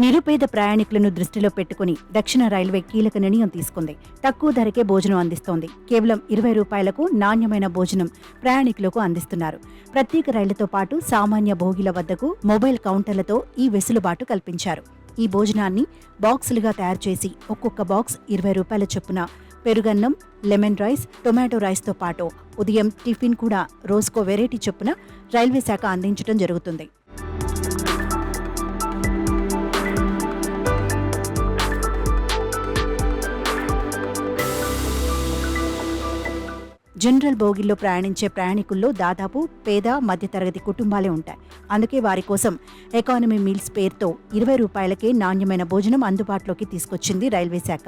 నిరుపేద ప్రయాణికులను దృష్టిలో పెట్టుకుని దక్షిణ రైల్వే కీలక నిర్ణయం తీసుకుంది. తక్కువ ధరకే భోజనం అందిస్తోంది. కేవలం 20 రూపాయలకు నాణ్యమైన భోజనం ప్రయాణికులకు అందిస్తున్నారు. ప్రత్యేక రైళ్లతో పాటు సామాన్య భోగిల వద్దకు మొబైల్ కౌంటర్లతో ఈ వెసులుబాటు కల్పించారు. ఈ భోజనాన్ని బాక్సులుగా తయారు చేసి ఒక్కొక్క బాక్స్ 20 రూపాయల చొప్పున పెరుగన్నం, లెమన్ రైస్, టొమాటో రైస్తో పాటు ఉదయం టిఫిన్ కూడా రోజుకో వెరైటీ చొప్పున రైల్వే శాఖ అందించడం జరుగుతుంది. జనరల్ బోగిల్లో ప్రయాణించే ప్రయాణికుల్లో దాదాపు పేద మధ్యతరగతి కుటుంబాలే ఉంటాయి. అందుకే వారి కోసం ఎకానమీ మీల్స్ పేరుతో 20 రూపాయలకే నాణ్యమైన భోజనం అందుబాటులోకి తీసుకొచ్చింది రైల్వే శాఖ.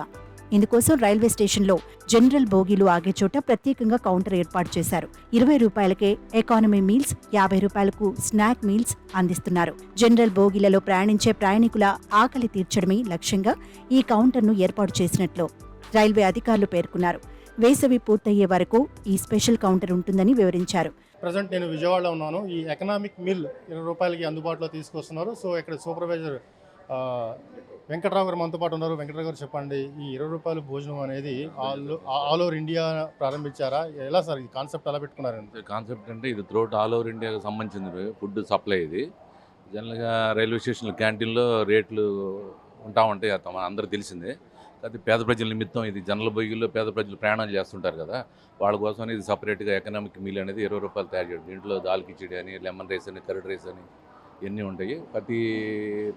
ఇందుకోసం రైల్వే స్టేషన్లో జనరల్ బోగీలు ఆగే చోట ప్రత్యేకంగా కౌంటర్ ఏర్పాటు చేశారు. 20 రూపాయలకే ఎకానమీ మీల్స్, 50 రూపాయలకు స్నాక్ మీల్స్ అందిస్తున్నారు. జనరల్ బోగీలలో ప్రయాణించే ప్రయాణికుల ఆకలి తీర్చడమే లక్ష్యంగా ఈ కౌంటర్ను ఏర్పాటు చేసినట్లు రైల్వే అధికారులు పేర్కొన్నారు. వేసవి పూర్తయ్యే వరకు ఈ స్పెషల్ కౌంటర్ ఉంటుందని వివరించారు. ప్రజెంట్ నేను విజయవాడలో ఉన్నాను. ఈ ఎకనామిక్ మీల్ 20 రూపాయలకి అందుబాటులో తీసుకొస్తున్నారు. సో ఇక్కడ సూపర్వైజర్ వెంకట్రావు గారు మనతో పాటు ఉన్నారు. వెంకట్రావు గారు చెప్పండి, ఈ 20 రూపాయల భోజనం అనేది ఆల్ ఓవర్ ఇండియా ప్రారంభించారా? ఎలా సార్ ఈ కాన్సెప్ట్ ఎలా పెట్టుకున్నారు? కాన్సెప్ట్ అంటే ఇది త్రూఅవుట్ ఆల్ ఓవర్ ఇండియాకి సంబంధించింది ఫుడ్ సప్లై. ఇది జనరల్గా రైల్వే స్టేషన్లో క్యాంటీన్లో రేట్లు ఉంటాయి, అందరూ తెలిసిందే. అది పేద ప్రజల నిమిత్తం, ఇది జనరల్ బోగీల్లో పేద ప్రజలు ప్రయాణాలు చేస్తుంటారు కదా, వాళ్ళ కోసం ఇది సపరేట్గా ఎకనామిక్ మీల్ అనేది 20 రూపాయలు తయారు చేయడం. దీంట్లో దాల్ కిచిడి అని, లెమన్ రైస్ అని, కర్డ్ రైస్ అని ఇవన్నీ ఉంటాయి. ప్రతి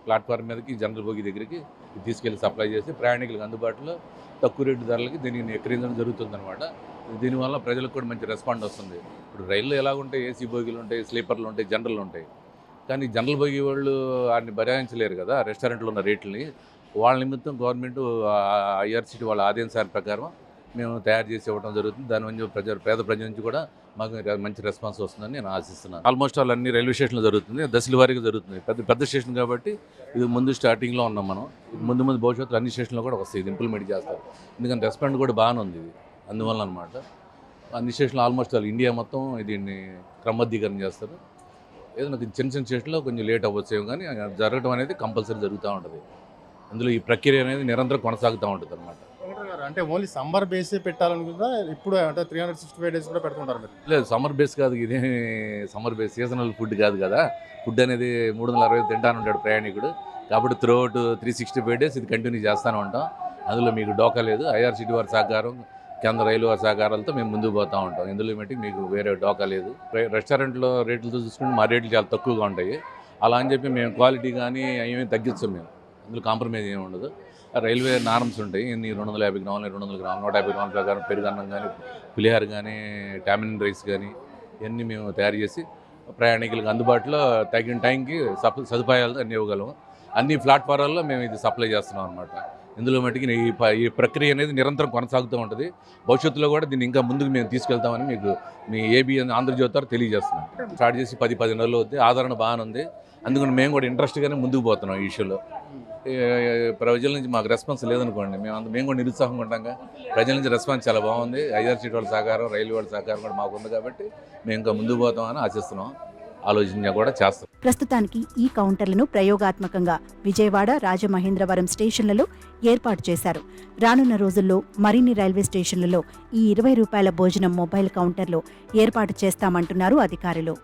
ప్లాట్ఫామ్ మీదకి జనరల్ బోగీ దగ్గరికి తీసుకెళ్లి సప్లై చేసి ప్రయాణికులకు అందుబాటులో తక్కువ రేటు ధరలకి దీనిని ఎక్కిరించడం జరుగుతుందన్నమాట. దీనివల్ల ప్రజలకు కూడా మంచి రెస్పాండ్ వస్తుంది. ఇప్పుడు రైళ్ళు ఎలా ఉంటాయి, ఏసీ బోగీలు ఉంటాయి, స్లీపర్లు ఉంటాయి, జనరల్ ఉంటాయి. కానీ జనరల్ బోగీ వాళ్ళు వాటిని భరించలేరు కదా రెస్టారెంట్లో ఉన్న రేట్లని. వాళ్ళ నిమిత్తం గవర్నమెంట్ ఐఆర్సీటీ వాళ్ళ ఆదేశాల ప్రకారం మేము తయారు చేసి ఇవ్వడం జరుగుతుంది. దాని నుంచి పేద ప్రజల నుంచి కూడా మాకు మంచి రెస్పాన్స్ వస్తుందని నేను ఆశిస్తున్నాను. ఆల్మోస్ట్ ఆల్ అన్ని రైల్వే స్టేషన్లో జరుగుతుంది, దశల వారీగా జరుగుతుంది. పెద్ద స్టేషన్ కాబట్టి ఇది ముందు స్టార్టింగ్లో ఉన్నాం మనం. ముందు భవిష్యత్తులో అన్ని స్టేషన్లో కూడా వస్తాయి, ఇది ఇంప్లిమెంట్ చేస్తారు. ఎందుకంటే రెస్పాండ్ కూడా బాగానే ఉంది ఇది, అందువల్ల అనమాట. అన్ని స్టేషన్లు ఆల్మోస్ట్ ఆల్ ఇండియా మొత్తం దీన్ని క్రమబద్ధీకరణ చేస్తారు. ఏదైనా చిన్న స్టేషన్లో కొంచెం లేట్ అవ్వచ్చు, కానీ జరగడం అనేది కంపల్సరీ జరుగుతూ ఉంటుంది. అందులో ఈ ప్రక్రియ అనేది నిరంతరం కొనసాగుతూ ఉంటుంది అనమాట. అంటే ఓన్లీ సమ్మర్ బేస్ పెట్టాలనుకుందా? ఇప్పుడు అంటే 365 డేస్ కూడా పెడుతుంటారు మీరు? లేదు, సమ్మర్ బేస్ కాదు ఇది. సమ్మర్ బేస్ సీజనల్ ఫుడ్ కాదు కదా. ఫుడ్ అనేది 360 తింటాను ఉంటాడు ప్రయాణికుడు. కాబట్టి త్రూఅవుట్ 365 డేస్ ఇది కంటిన్యూ చేస్తూనే ఉంటాం. అందులో మీకు డోకా లేదు. ఐఆర్సీటీ వారి సహకారం, కేంద్ర రైలు వారి సహకారాలతో మేము ముందుకు పోతూ ఉంటాం. ఇందులో మట్టి మీకు వేరే డోకా లేదు. రెస్టారెంట్లో రేట్లతో చూసుకుంటే మా రేట్లు చాలా తక్కువగా ఉంటాయి. అలా అని చెప్పి మేము క్వాలిటీ కానీ ఏమీ తగ్గించాం. మేము అందులో కాంప్రమైజ్ ఏమి ఉండదు. రైల్వే నార్మ్స్ ఉంటాయి. ఇన్ని 250 గ్రాములు, 200 గ్రాములు, 150 గ్రాముల ప్రకారం పెరుగన్నం కానీ, పులిహార కానీ, టామిన్ రైస్ కానీ ఇవన్నీ మేము తయారు చేసి ప్రయాణికులకు అందుబాటులో తగిన టైంకి సదుపాయాలు అన్నీ ఇవ్వగలము. అన్ని ప్లాట్ఫారాల్లో మేము ఇది సప్లై చేస్తున్నాం అనమాట. ఇందులో మటుకి ఈ ప్రక్రియ అనేది నిరంతరం కొనసాగుతూ ఉంటుంది. భవిష్యత్తులో కూడా దీన్ని ఇంకా ముందుకు మేము తీసుకెళ్తామని మీకు మీ ఏబిఎన్ ఆంధ్రజ్యోతి ద్వారా తెలియజేస్తున్నాం. స్టార్ట్ చేసి 10 నెలలు అవుతుంది. ఆదరణ బాగానే ఉంది. అందుకని మేము కూడా ఇంట్రెస్ట్గానే ముందుకు పోతున్నాం. ఈ ఇష్యూలో ప్రజల నుంచి మాకు రెస్పాన్స్ లేదనుకోండి, మేము కూడా నిరుత్సాహంగా ఉంటాంగా. ప్రజల నుంచి రెస్పాన్స్ చాలా బాగుంది. ఐఆర్సీటీ వాళ్ళ సహకారం, రైల్వే వాళ్ళ సహకారం కూడా మాకు ఉంది కాబట్టి మేము ఇంకా ముందుకు పోతామని ఆశిస్తున్నాం. ఆలోచన కూడా చేస్తాం. ప్రస్తుతానికి ఈ కౌంటర్లను ప్రయోగాత్మకంగా విజయవాడ, రాజమహేంద్రవరం స్టేషన్లలో ఏర్పాటు చేశారు. రానున్న రోజుల్లో మరిన్ని రైల్వే స్టేషన్లలో ఈ 20 రూపాయల భోజనం మొబైల్ కౌంటర్లు ఏర్పాటు చేస్తామంటున్నారు అధికారులు.